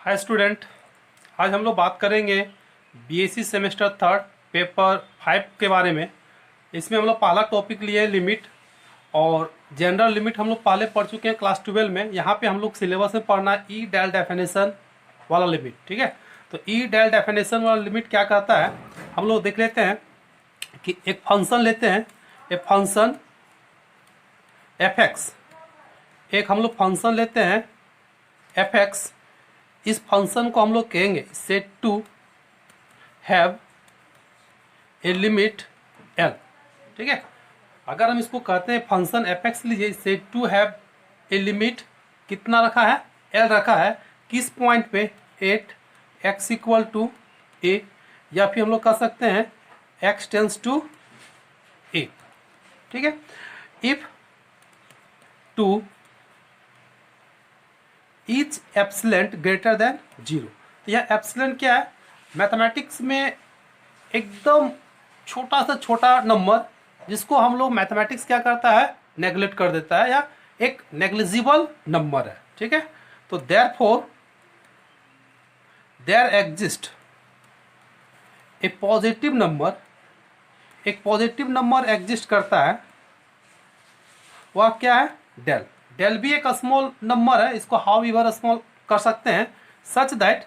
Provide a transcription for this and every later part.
Hi student, आज हम लोग बात करेंगे बीएससी सेमेस्टर थर्ड पेपर 5 के बारे में। इसमें हम लोग पहला टॉपिक लिए लिमिट और जनरल लिमिट हम लोग पहले पढ़ चुके हैं क्लास 12 में। यहाँ पे हम लोग सिलेबस में पढ़ना ई डेल डेफिनेशन वाला लिमिट, ठीक है। तो ई डेल डेफिनेशन वाला लिमिट क्या कहता है, हम लोग देख लेते हैं कि एक फंक्शन लेते हैं, एक फंक्शन एफ एक्स, एक हम लोग फंक्शन लेते हैं एफ एक्स। इस फंक्शन को हम लोग कहेंगे set to have a limit L, ठीक है। अगर हम इसको कहते हैं फंक्शन एफ एक्स लीजिए, set to have a limit कितना रखा है, एल रखा है। किस पॉइंट पे, at X equal to A, या फिर हम लोग कह सकते हैं एक्स टेंस टू ए, ठीक है। If to each epsilon greater than zero. तो यह एप्सिलेंट क्या है, मैथमेटिक्स में एकदम छोटा से छोटा नंबर जिसको हम लोग मैथमेटिक्स क्या करता है, नेग्लेक्ट कर देता है, या एक नेग्लिजिबल नंबर है, ठीक है। तो therefore there exist a positive number, एक पॉजिटिव नंबर एग्जिस्ट करता है, वह क्या है, डेल। डेल भी एक स्मॉल नंबर है, इसको हाउ एवर स्मॉल कर सकते हैं, सच दैट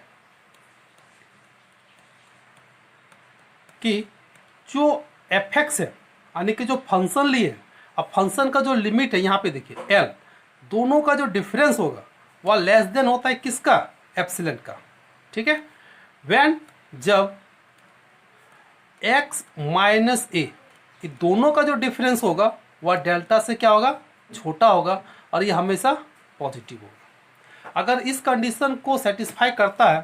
कि जो एफ एक्स है यानी कि जो फंक्शन लिए, अब फंक्शन का जो लिमिट है यहाँ पे देखिए एल, दोनों का जो डिफरेंस होगा वह लेस देन होता है किसका, एप्सिलॉन का, ठीक है। व्हेन जब x माइनस ए, ये दोनों का जो डिफरेंस होगा वह डेल्टा से क्या होगा, छोटा होगा, और ये हमेशा पॉजिटिव होगा। अगर इस कंडीशन को सेटिस्फाई करता है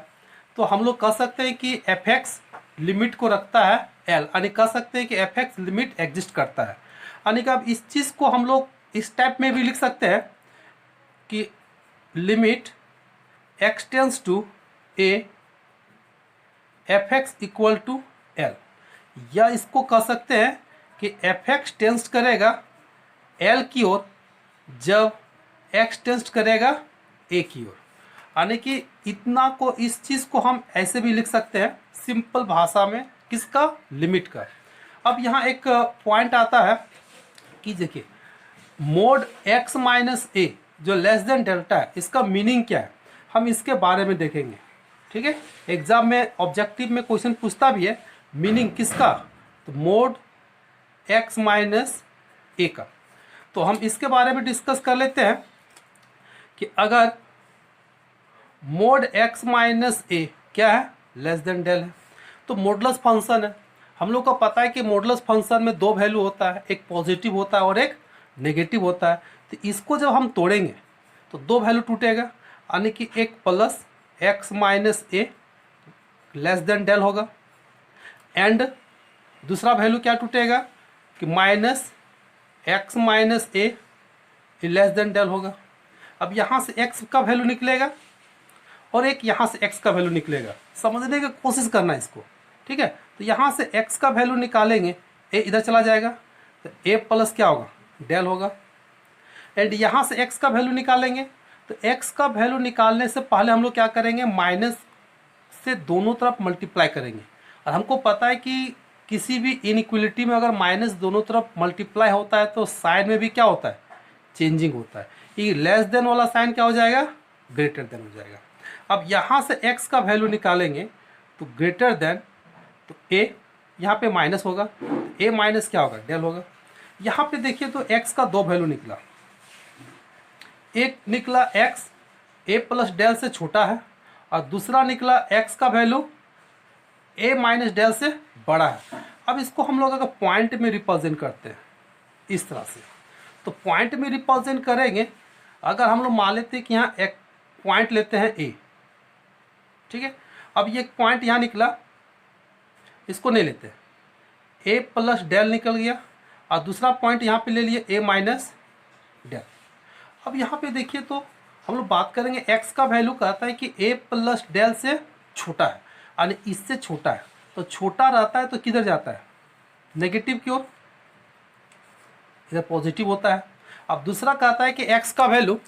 तो हम लोग कह सकते हैं कि एफ एक्स लिमिट को रखता है एल, यानी कह सकते हैं कि एफ एक्स लिमिट एग्जिस्ट करता है। यानी कि अब इस चीज़ को हम लोग इस टाइप में भी लिख सकते हैं कि limit x tends to A F X equal to L, या इसको कह सकते हैं कि एफ एक्स टेंस करेगा एल की ओर जब एक्स टेंस करेगा ए की ओर। यानी कि इतना को, इस चीज़ को हम ऐसे भी लिख सकते हैं सिंपल भाषा में, किसका, लिमिट का। अब यहाँ एक पॉइंट आता है कि देखिए मोड एक्स माइनस ए जो लेस देन डेल्टा है, इसका मीनिंग क्या है, हम इसके बारे में देखेंगे, ठीक है। एग्जाम में ऑब्जेक्टिव में क्वेश्चन पूछता भी है मीनिंग किसका, तो मोड एक्स माइनस ए का। तो हम इसके बारे में डिस्कस कर लेते हैं कि अगर मोड एक्स माइनस ए क्या है, लेस देन डेल है, तो मॉडुलस फंक्शन है। हम लोग को पता है कि मॉडुलस फंक्शन में दो वैल्यू होता है, एक पॉजिटिव होता है और एक नेगेटिव होता है। तो इसको जब हम तोड़ेंगे तो दो वैल्यू टूटेगा, यानी कि एक plus x minus a less than del होगा, एंड दूसरा वैल्यू क्या टूटेगा कि minus x minus a less than del होगा। अब यहाँ से x का वैल्यू निकलेगा और एक यहाँ से x का वैल्यू निकलेगा, समझने की कोशिश करना इसको, ठीक है। तो यहाँ से x का वैल्यू निकालेंगे, a इधर चला जाएगा तो a प्लस क्या होगा, डेल होगा, एंड यहाँ से x का वैल्यू निकालेंगे तो x का वैल्यू निकालने से पहले हम लोग क्या करेंगे, माइनस से दोनों तरफ मल्टीप्लाई करेंगे। और हमको पता है कि किसी भी इनइक्वलिटी में अगर माइनस दोनों तरफ मल्टीप्लाई होता है तो साइन में भी क्या होता है, चेंजिंग होता है। ये लेस देन वाला साइन क्या हो जाएगा, ग्रेटर देन हो जाएगा। अब यहाँ से x का वैल्यू निकालेंगे तो ग्रेटर देन, तो a यहाँ पे माइनस होगा, a माइनस क्या होगा, डेल होगा। यहाँ पे देखिए तो x का दो वैल्यू निकला, एक निकला x a प्लस डेल से छोटा है, और दूसरा निकला x का वैल्यू a माइनस डेल से बड़ा है। अब इसको हम लोग अगर पॉइंट में रिप्रेजेंट करते हैं इस तरह से, तो पॉइंट में रिप्रेजेंट करेंगे, अगर हम लोग मान लेते हैं कि यहाँ एक पॉइंट लेते हैं a, ठीक है। अब ये पॉइंट यहाँ निकला, इसको नहीं लेते, a प्लस डेल निकल गया, और दूसरा पॉइंट यहाँ पे ले लिए a माइनस डेल। अब यहाँ पे देखिए तो हम लोग बात करेंगे x का वैल्यू कहता है कि a प्लस डेल से छोटा है, यानी इससे छोटा है, तो छोटा रहता है तो किधर जाता है, नेगेटिव की ओर, इधर पॉजिटिव होता है। अब दूसरा कहता है कि x का वैल्यू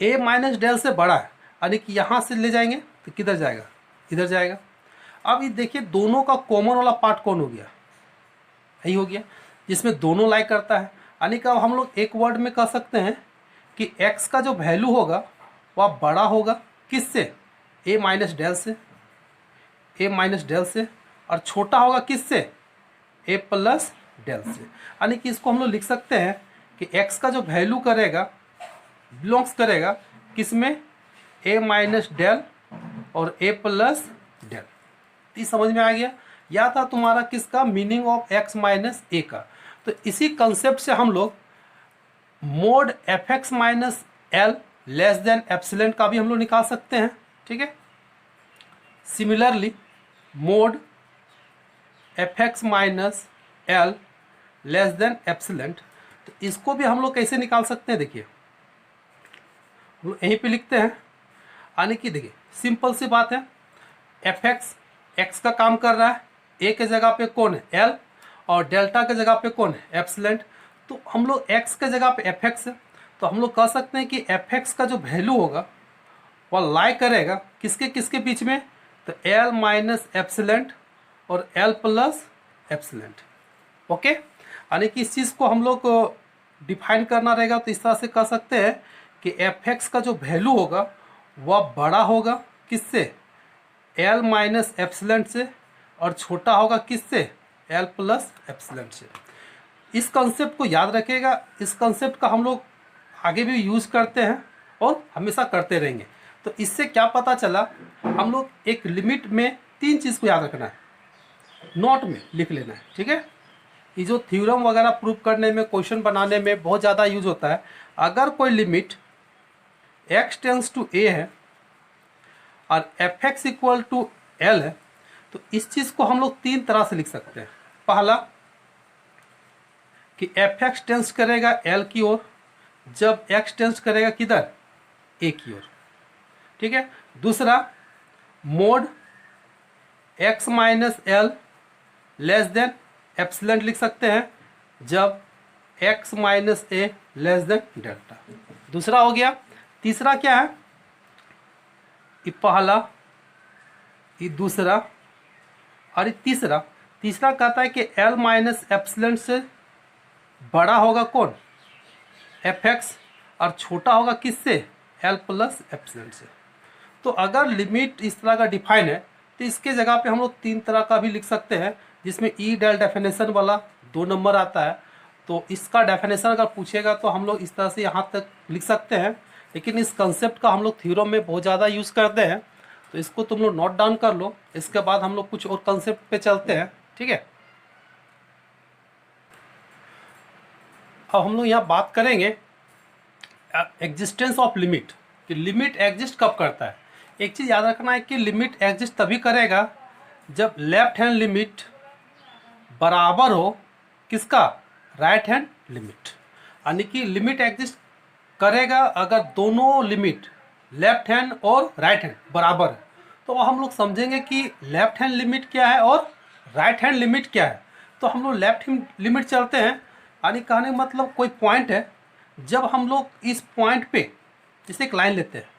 a माइनस डेल से बड़ा है, यानी कि यहाँ से ले जाएंगे तो किधर जाएगा, इधर जाएगा। अब ये देखिए दोनों का कॉमन वाला पार्ट कौन हो गया, यही हो गया जिसमें दोनों लाई करता है। यानी कि अब हम लोग एक वर्ड में कह सकते हैं कि x का जो वैल्यू होगा वह बड़ा होगा किससे, a माइनस डेल से, a माइनस डेल से, और छोटा होगा किससे, a प्लस डेल से। यानी कि इसको हम लोग लिख सकते हैं कि x का जो वैल्यू करेगा बिलोंग्स करेगा किसमें, a माइनस डेल और a प्लस डेल। ये समझ में आ गया। या था तुम्हारा किसका, meaning of x minus a का। तो इसी कंसेप्ट से हम लोग mode F X minus L less than epsilon का भी हम लोग निकाल सकते हैं, ठीक है। Similarly mode F X minus L less than epsilon, तो इसको भी हम लोग कैसे निकाल सकते हैं, देखिए हम लोग यहीं पे लिखते हैं। यानी कि देखिए सिंपल सी बात है, एफ एक्स एक्स का काम कर रहा है, ए के जगह पे कौन है, एल, और डेल्टा के जगह पे कौन है, एप्सिलॉन। तो हम लोग x के जगह पे एफ एक्स है, तो हम लोग कह सकते हैं कि एफ एक्स का जो वैल्यू होगा वह लाई करेगा किसके किसके बीच में, तो l माइनस एप्सिलॉन और l प्लस एप्सिलॉन। ओके, यानी कि इस चीज़ को हम लोग डिफाइन करना रहेगा। तो इस तरह से कह सकते हैं कि एफ एक्स का जो वैल्यू होगा वह बड़ा होगा किससे, l माइनस एप्सिलॉन से, और छोटा होगा किससे, l प्लस एप्सिलॉन से। इस कंसेप्ट को याद रखिएगा। इस कंसेप्ट का हम लोग आगे भी यूज़ करते हैं और हमेशा करते रहेंगे। तो इससे क्या पता चला, हम लोग एक लिमिट में 3 चीज़ को याद रखना है, नोट में लिख लेना है, ठीक है। ये जो थ्योरम वगैरह प्रूव करने में, क्वेश्चन बनाने में बहुत ज़्यादा यूज होता है। अगर कोई limit x tends to a है और F X equal to L है, तो इस चीज़ को हम लोग 3 तरह से लिख सकते हैं। पहला कि एफ एक्स टेंस करेगा एल की ओर जब x टेंस करेगा किधर, a की ओर, ठीक है। दूसरा mode x minus L less than epsilon लिख सकते हैं जब x minus a less then delta. दूसरा हो गया। तीसरा क्या है, ये पहला, ये दूसरा, और ये तीसरा। तीसरा कहता है कि l माइनस एप्सिलॉन से बड़ा होगा कौन, एफ एक्स, और छोटा होगा किससे, l प्लस एप्सिलॉन से। तो अगर लिमिट इस तरह का डिफाइन है तो इसके जगह पे हम लोग 3 तरह का भी लिख सकते हैं, जिसमें ई डेल डेफिनेशन वाला 2 नंबर आता है। तो इसका डेफिनेशन अगर पूछेगा तो हम लोग इस तरह से यहाँ तक लिख सकते हैं। लेकिन इस कंसेप्ट का हम लोग थ्योरम में बहुत ज़्यादा यूज़ करते हैं, तो इसको तुम लोग नोट डाउन कर लो। इसके बाद हम लोग कुछ और कंसेप्ट पे चलते हैं, ठीक है। अब हम लोग यहाँ बात करेंगे एग्जिस्टेंस ऑफ लिमिट, कि लिमिट एग्जिस्ट कब करता है। एक चीज़ याद रखना है कि लिमिट एग्जिस्ट तभी करेगा जब लेफ्ट हैंड लिमिट बराबर हो किसका, राइट हैंड लिमिट। यानी कि लिमिट एग्जिस्ट करेगा अगर दोनों लिमिट लेफ्ट हैंड और राइट हैंड बराबर है। तो हम लोग समझेंगे कि लेफ्ट हैंड लिमिट क्या है और राइट हैंड लिमिट क्या है। तो हम लोग लेफ्ट हैंड लिमिट चलते हैं। यानी कहने का मतलब कोई पॉइंट है, जब हम लोग इस पॉइंट पे जैसे एक लाइन लेते हैं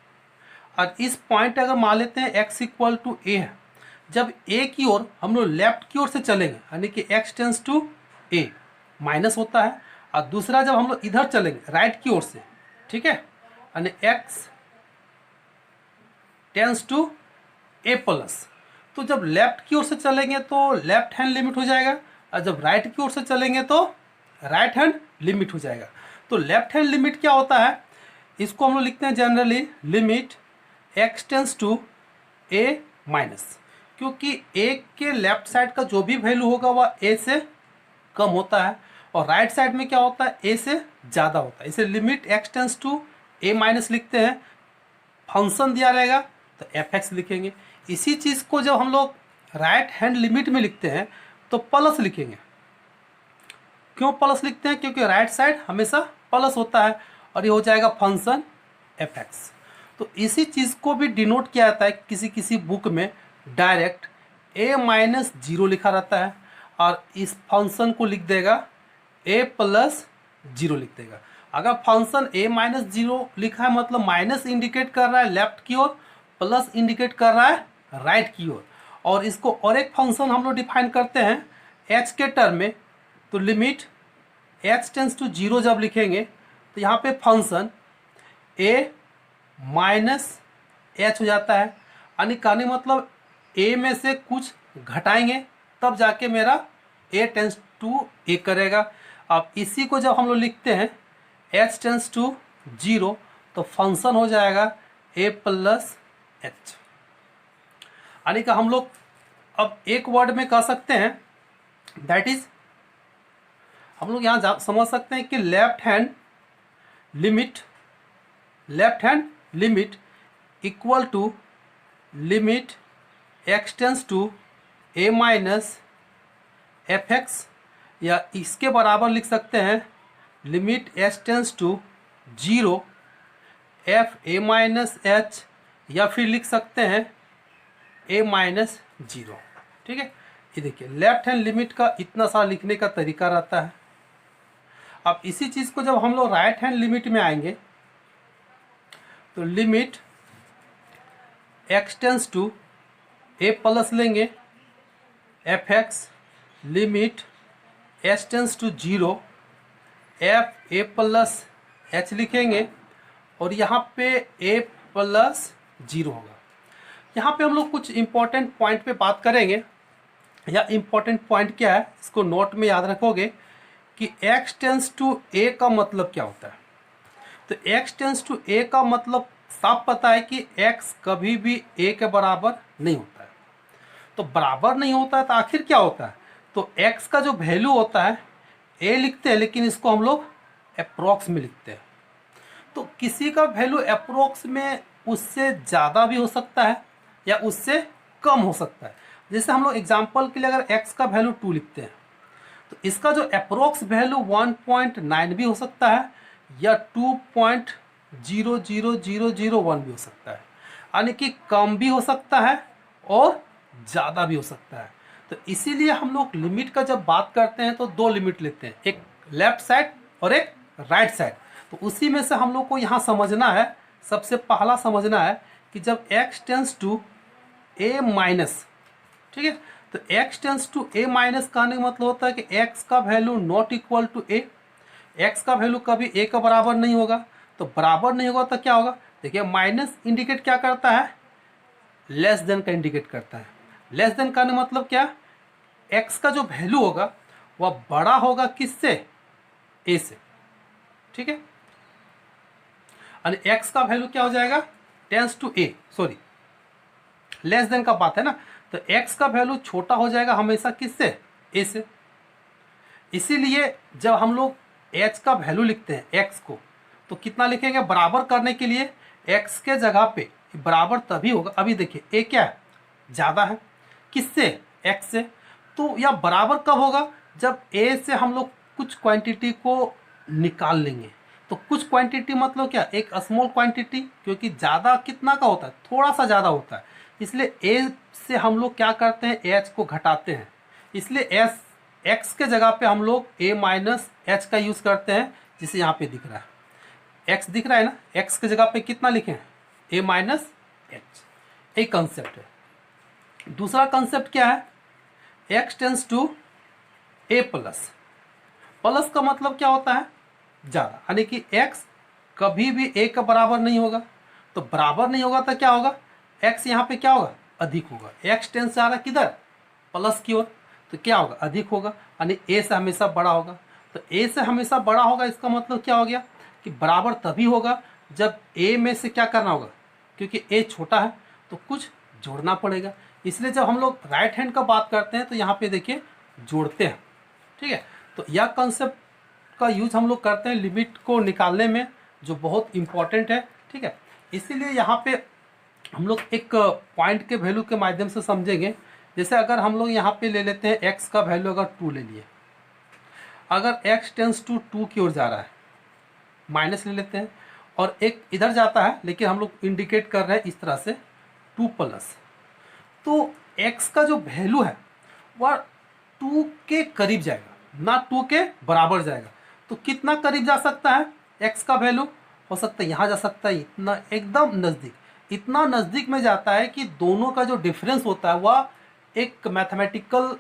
और इस पॉइंट अगर मान लेते हैं x इक्वल टू ए है, जब a की ओर हम लोग लेफ्ट की ओर से चलेंगे यानी कि x tends to a minus होता है, और दूसरा जब हम लोग इधर चलेंगे राइट की ओर से, ठीक है, यानी x tends to a plus. तो जब लेफ्ट की ओर से चलेंगे तो लेफ्ट हैंड लिमिट हो जाएगा, और जब राइट की ओर से चलेंगे तो राइट हैंड लिमिट हो जाएगा। तो लेफ्ट हैंड लिमिट क्या होता है, इसको हम लोग लिखते हैं generally limit x tends to a minus, क्योंकि a के लेफ्ट साइड का जो भी वैल्यू होगा वह a से कम होता है, और राइट साइड में क्या होता है, a से ज़्यादा होता है। इसे limit x tends to a minus लिखते हैं। फंक्शन दिया रहेगा तो एफ एक्स लिखेंगे। इसी चीज़ को जब हम लोग राइट हैंड लिमिट में लिखते हैं तो प्लस लिखेंगे। क्यों प्लस लिखते हैं, क्योंकि राइट साइड हमेशा प्लस होता है, और ये हो जाएगा फंक्शन एफ एक्स। तो इसी चीज़ को भी डिनोट किया जाता है किसी किसी बुक में डायरेक्ट a माइनस 0 लिखा रहता है, और इस फंक्शन को लिख देगा a प्लस 0 लिख देगा। अगर फंक्शन a माइनस 0 लिखा है मतलब माइनस इंडिकेट कर रहा है लेफ्ट की ओर, प्लस इंडिकेट कर रहा है राइट की ओर। और इसको और एक फंक्शन हम लोग डिफाइन करते हैं h के टर्म में। तो लिमिट h टेंस टू 0 जब लिखेंगे तो यहाँ पे फंक्शन a माइनस h हो जाता है, यानी कहने मतलब a में से कुछ घटाएंगे तब जाके मेरा a टेंस टू a करेगा। अब इसी को जब हम लोग लिखते हैं h टेंस टू 0 तो फंक्शन हो जाएगा a प्लस h। यानी कि हम लोग अब एक वर्ड में कह सकते हैं दैट इज, हम लोग यहाँ समझ सकते हैं कि left hand limit equal to limit x tends to a minus F X, या इसके बराबर लिख सकते हैं limit h tends to 0 F a minus H, या फिर लिख सकते हैं a माइनस 0। ठीक है, ये देखिए लेफ्ट हैंड लिमिट का इतना सा लिखने का तरीका रहता है। अब इसी चीज़ को जब हम लोग राइट हैंड लिमिट में आएंगे तो limit x tends to a plus लेंगे f x, limit h tends to 0 F a plus h लिखेंगे, और यहाँ पे a प्लस 0 होगा। यहाँ पे हम लोग कुछ इंपॉर्टेंट पॉइंट पे बात करेंगे, या इंपॉर्टेंट पॉइंट क्या है इसको नोट में याद रखोगे कि x टेंस टू a का मतलब क्या होता है। तो x टेंस टू a का मतलब साफ पता है कि x कभी भी a के बराबर नहीं होता है। तो बराबर नहीं होता है तो आखिर क्या होता है, तो x का जो वैल्यू होता है a लिखते हैं, लेकिन इसको हम लोग अप्रोक्स में लिखते हैं। तो किसी का वैल्यू अप्रोक्स में उससे ज़्यादा भी हो सकता है या उससे कम हो सकता है। जैसे हम लोग एग्जांपल के लिए अगर x का वैल्यू 2 लिखते हैं तो इसका जो अप्रोक्स वैल्यू 1.9 भी हो सकता है या 2.00001 भी हो सकता है, यानी कि कम भी हो सकता है और ज़्यादा भी हो सकता है। तो इसीलिए हम लोग लिमिट का जब बात करते हैं तो दो लिमिट लेते हैं, एक लेफ्ट साइड और एक राइट साइड। तो उसी में से हम लोग को यहाँ समझना है, सबसे पहला समझना है कि जब x tends to a minus, ठीक है, तो x tends to a minus कहने का मतलब होता है कि x का value not equal to a, x का वैल्यू कभी a का बराबर नहीं होगा। तो बराबर नहीं होगा तो क्या होगा, देखिए माइनस इंडिकेट क्या करता है, लेस देन का इंडिकेट करता है। लेस देन का मतलब क्या, x का जो वैल्यू होगा वह बड़ा होगा किससे, a से। ठीक है, और x का वैल्यू क्या हो जाएगा, tends to a, sorry less than का बात है ना, तो x का वैल्यू छोटा हो जाएगा हमेशा किससे, a से। इसीलिए जब हम लोग h का वैल्यू लिखते हैं x को तो कितना लिखेंगे, बराबर करने के लिए x के जगह पे बराबर तभी होगा। अभी देखिए a क्या है, ज़्यादा है किससे, x से। तो या बराबर कब होगा, जब a से हम लोग कुछ क्वांटिटी को निकाल लेंगे। तो कुछ क्वांटिटी मतलब क्या, एक स्मॉल क्वांटिटी, क्योंकि ज़्यादा कितना का होता है, थोड़ा सा ज़्यादा होता है, इसलिए a से हम लोग क्या करते हैं, h को घटाते हैं। इसलिए x के जगह पे हम लोग a माइनस h का यूज़ करते हैं, जिसे यहाँ पे दिख रहा है x दिख रहा है ना, x के जगह पे कितना लिखें, a माइनस h। एक कंसेप्ट है। दूसरा कंसेप्ट क्या है, x tends to a plus. Plus का मतलब क्या होता है, ज़्यादा, यानी कि x कभी भी a के बराबर नहीं होगा। तो बराबर नहीं होगा तो क्या होगा, x यहाँ पे क्या होगा, अधिक होगा। x टेंस से आ रहा है किधर, प्लस की ओर, तो क्या होगा, अधिक होगा, यानी a से हमेशा बड़ा होगा। तो a से हमेशा बड़ा होगा, इसका मतलब क्या हो गया कि बराबर तभी होगा जब a में से क्या करना होगा, क्योंकि a छोटा है तो कुछ जोड़ना पड़ेगा। इसलिए जब हम लोग राइट हैंड का बात करते हैं तो यहाँ पे देखिए जोड़ते हैं। ठीक है, तो यह कंसेप्ट का यूज हम लोग करते हैं लिमिट को निकालने में, जो बहुत इम्पॉर्टेंट है। ठीक है, इसीलिए यहाँ पे हम लोग एक पॉइंट के वैल्यू के माध्यम से समझेंगे। जैसे अगर हम लोग यहाँ पे ले लेते हैं x का वैल्यू अगर 2 ले लिए, अगर x टेंस टू 2 की ओर जा रहा है, माइनस ले लेते हैं, और एक इधर जाता है, लेकिन हम लोग इंडिकेट कर रहे हैं इस तरह से 2 प्लस, तो x का जो वैल्यू है वह 2 के करीब जाएगा, ना 2 के बराबर जाएगा। तो कितना करीब जा सकता है, एक्स का वैल्यू हो सकता है यहाँ जा सकता है, इतना एकदम नज़दीक, इतना नज़दीक में जाता है कि दोनों का जो डिफरेंस होता है वह एक मैथमेटिकल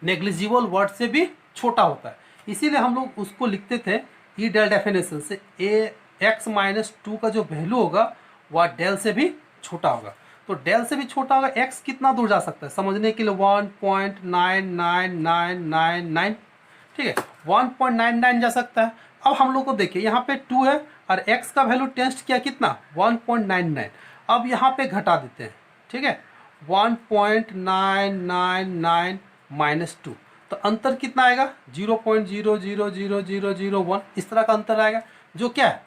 नेग्लिजिबल वर्ड से भी छोटा होता है। इसीलिए हम लोग उसको लिखते थे ई डेल डेफिनेशन से ए एक्स माइनस टू का जो वैल्यू होगा वह डेल से भी छोटा होगा। तो डेल से भी छोटा होगा, एक्स कितना दूर जा सकता है समझने के लिए 1.99999, ठीक है 1.99 जा सकता है। अब हम लोग को देखिए यहाँ पे 2 है और x का वैल्यू टेस्ट किया कितना 1.99। अब यहाँ पे घटा देते हैं, ठीक है 1.999 माइनस 2, तो अंतर कितना आएगा 0.000001, इस तरह का अंतर आएगा जो क्या है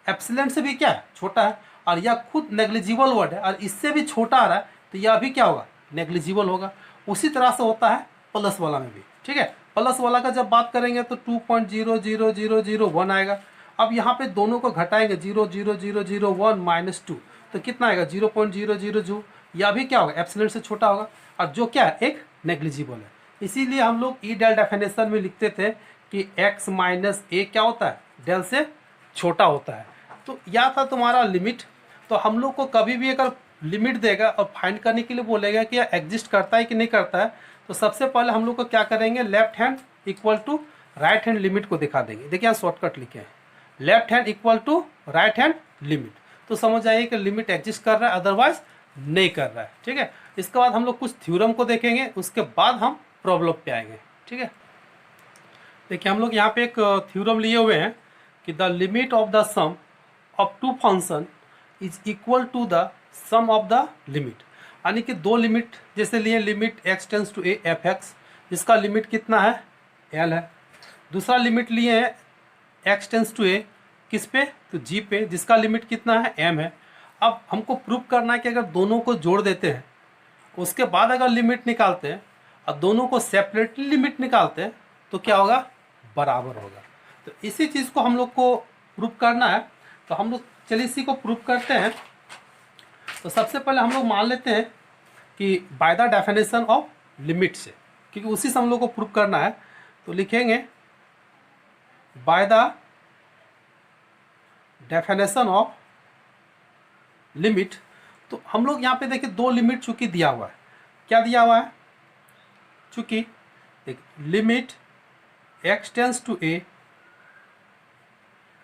एप्सिलेंट से भी क्या है छोटा है, और यह खुद नेग्लिजिबल वर्ड है और इससे भी छोटा आ रहा है तो यह भी क्या होगा नेग्लिजिबल होगा। उसी तरह से होता है प्लस वाला में भी, ठीक है प्लस वाला का जब बात करेंगे तो 2.00001 आएगा। अब यहाँ पे दोनों को घटाएंगे 0.0001 माइनस 2, तो कितना आएगा 0.000, यह भी क्या होगा एप्सिलेंट से छोटा होगा और जो क्या है एक नेग्लिजिबल है। इसीलिए हम लोग ई डेल डेफिनेशन में लिखते थे कि x माइनस ए क्या होता है डेल से छोटा होता है। तो यह था तुम्हारा लिमिट। तो हम लोग को कभी भी अगर लिमिट देगा और फाइंड करने के लिए बोलेगा कि यह एग्जिस्ट करता है कि नहीं करता है, तो सबसे पहले हम लोग को क्या करेंगे left hand equal to right hand limit को दिखा देंगे। देखिए यहाँ शॉर्टकट लिखे हैं left hand equal to right hand limit, तो समझ आइए कि लिमिट एग्जिस्ट कर रहा है अदरवाइज नहीं कर रहा है, ठीक है। इसके बाद हम लोग कुछ थ्योरम को देखेंगे, उसके बाद हम प्रॉब्लम पे आएंगे, ठीक है। देखिए हम लोग यहाँ पे एक थ्योरम लिए हुए हैं कि the limit of the sum of two function is equal to the sum of the limit, यानी कि दो लिमिट जैसे लिए limit x tends to A F X जिसका लिमिट कितना है l है, दूसरा लिमिट लिए हैं x टेंस टू ए किस पे तो g पे जिसका लिमिट कितना है m है। अब हमको प्रूव करना है कि अगर दोनों को जोड़ देते हैं उसके बाद अगर लिमिट निकालते हैं और दोनों को सेपरेटली लिमिट निकालते हैं तो क्या होगा बराबर होगा। तो इसी चीज़ को हम लोग को प्रूव करना है, तो हम लोग चलिए इसी को प्रूव करते हैं। तो सबसे पहले हम लोग मान लेते हैं कि by the definition of limit से, क्योंकि उसी से हम लोग को प्रूव करना है। तो लिखेंगे by the definition of limit. तो हम लोग यहाँ पे देखिए दो लिमिट चूंकि दिया हुआ है, क्या दिया हुआ है चूंकि देखिए limit x tends to A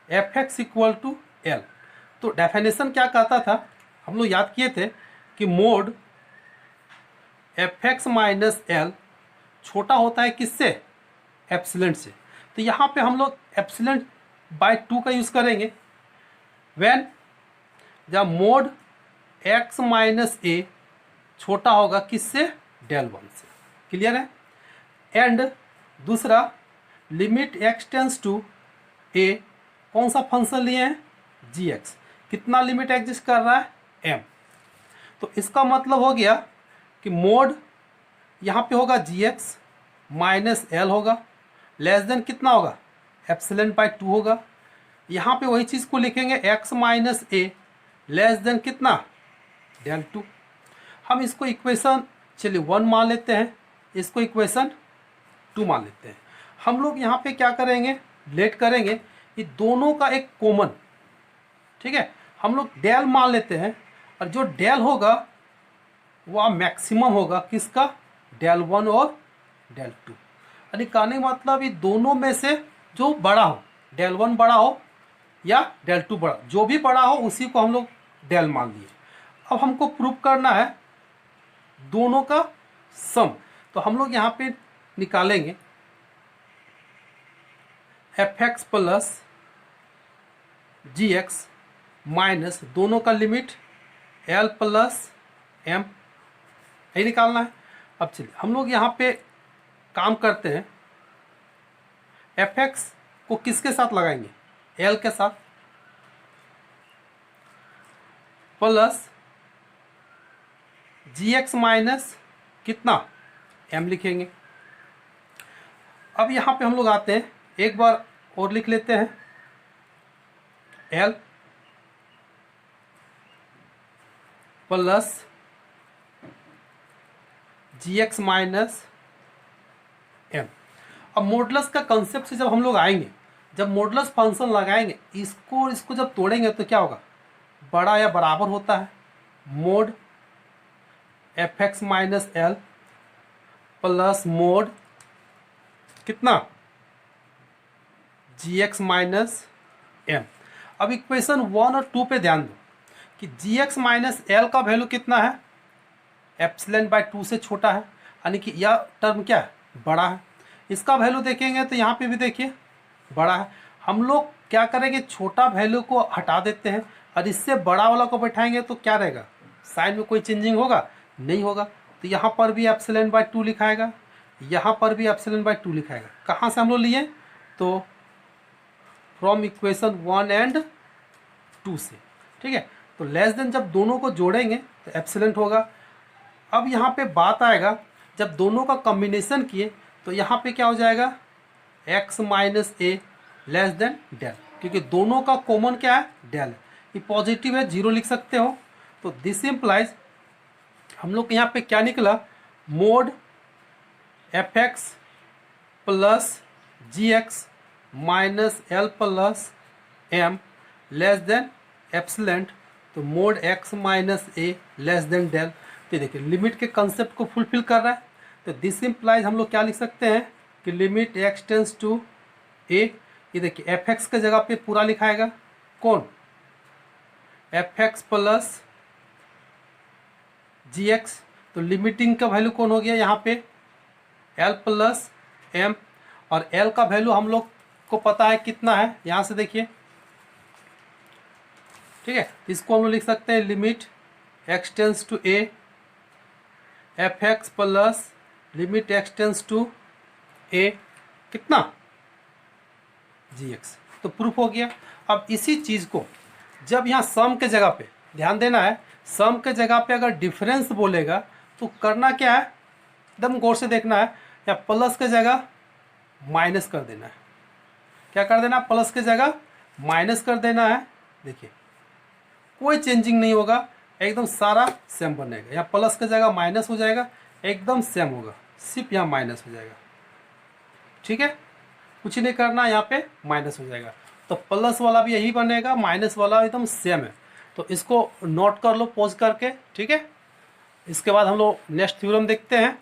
F X equal to L. तो डेफिनेशन क्या कहता था हम लोग याद किए थे कि mod F X minus L छोटा होता है किससे एप्सिलेंट से। तो यहाँ पे हम लोग एप्सिलेंट बाय 2 का यूज़ करेंगे व्हेन जब मोड x माइनस ए छोटा होगा किससे डेल 1 से, क्लियर है। एंड दूसरा लिमिट x टेंस टू ए कौन सा फंक्शन लिए हैं gx, कितना लिमिट एग्जिस्ट कर रहा है m। तो इसका मतलब हो गया कि मोड यहाँ पे होगा gx माइनस एल होगा लेस देन कितना होगा एप्सिलेंट बाय 2 होगा। यहाँ पे वही चीज़ को लिखेंगे x minus a less then कितना डेल 2। हम इसको इक्वेशन चलिए 1 मान लेते हैं, इसको इक्वेशन 2 मान लेते हैं। हम लोग यहाँ पे क्या करेंगे लेट करेंगे ये दोनों का एक कॉमन, ठीक है हम लोग डेल मान लेते हैं और जो डेल होगा वह मैक्सिमम होगा किसका डेल 1 और डेल 2। यानी कहने का मतलब ये दोनों में से जो बड़ा हो डेल 1 बड़ा हो या डेल 2 बड़ा, जो भी बड़ा हो उसी को हम लोग डेल मान लिए। अब हमको प्रूव करना है दोनों का सम, तो हम लोग यहाँ पे निकालेंगे F x plus g x minus दोनों का लिमिट एल प्लस एम, यही निकालना है। अब चलिए हम लोग यहाँ पे काम करते हैं, एफ एक्स को किसके साथ लगाएंगे एल के साथ प्लस जी एक्स माइनस कितना एम लिखेंगे। अब यहाँ पे हम लोग आते हैं एक बार और लिख लेते हैं L plus g x minus M. अब मॉडुलस का कंसेप्ट से जब हम लोग आएंगे, जब मॉडुलस फंक्शन लगाएंगे इसको और इसको जब तोड़ेंगे तो क्या होगा, बड़ा या बराबर होता है mode F X minus l plus mode कितना जी एक्स माइनस एम। अब इक्वेशन 1 और 2 पे ध्यान दो कि जी एक्स माइनस एल का वैल्यू कितना है, एप्सिलॉन बाय 2 से छोटा है, यानी कि यह टर्म क्या है, बड़ा है। इसका वैल्यू देखेंगे तो यहाँ पे भी देखिए बड़ा है। हम लोग क्या करेंगे, छोटा वैल्यू को हटा देते हैं और इससे बड़ा वाला को बैठाएंगे तो क्या रहेगा, साइन में कोई चेंजिंग होगा, नहीं होगा। तो यहाँ पर भी एप्सिलॉन बाय 2 लिखाएगा, यहाँ पर भी एप्सिलॉन बाय 2 लिखाएगा। कहाँ से हम लोग लिए, तो फ्रॉम इक्वेशन 1 एंड 2 से, ठीक है। तो लेस देन जब दोनों को जोड़ेंगे तो एप्सिलॉन होगा। अब यहाँ पे बात आएगा जब दोनों का कॉम्बिनेशन किए तो यहाँ पे क्या हो जाएगा, x minus a less than del, क्योंकि दोनों का कॉमन क्या है, डेल है। ये पॉजिटिव है, 0 लिख सकते हो। तो दिस इम्प्लाइज हम लोग यहाँ पे क्या निकला, mod F x plus g x minus l plus m less than epsilon. तो mod x minus a less than delta. तो देखिए लिमिट के कंसेप्ट को फुलफिल कर रहा है। तो दिस इम्प्लाइज हम लोग क्या लिख सकते हैं कि लिमिट एक्स टेंस टू ए, ये देखिए एफ एक्स के जगह पे पूरा लिखाएगा कौन, F x plus g x. तो लिमिटिंग का वैल्यू कौन हो गया यहाँ पे, एल प्लस एम। और एल का वैल्यू हम लोग को पता है कितना है, यहाँ से देखिए, ठीक है। तो इसको हम लोग लिख सकते हैं limit x tends to A F x plus limit x tends to a कितना, जी एक्स। तो प्रूफ हो गया। अब इसी चीज़ को जब यहाँ सम के जगह पे ध्यान देना है, सम के जगह पे अगर डिफरेंस बोलेगा तो करना क्या है, एकदम गौर से देखना है, या प्लस के जगह माइनस कर देना है। क्या कर देना, प्लस के जगह माइनस कर देना है। देखिए कोई चेंजिंग नहीं होगा, एकदम सारा सेम बनेगा। यहाँ प्लस के जगह माइनस हो जाएगा, एकदम सेम होगा, सिर्फ यहाँ माइनस हो जाएगा, ठीक है। कुछ नहीं करना, यहाँ पे माइनस हो जाएगा। तो प्लस वाला भी यही बनेगा, माइनस वाला एकदम सेम है। तो इसको नोट कर लो पॉज करके, ठीक है। इसके बाद हम लोग नेक्स्ट थ्योरम देखते हैं।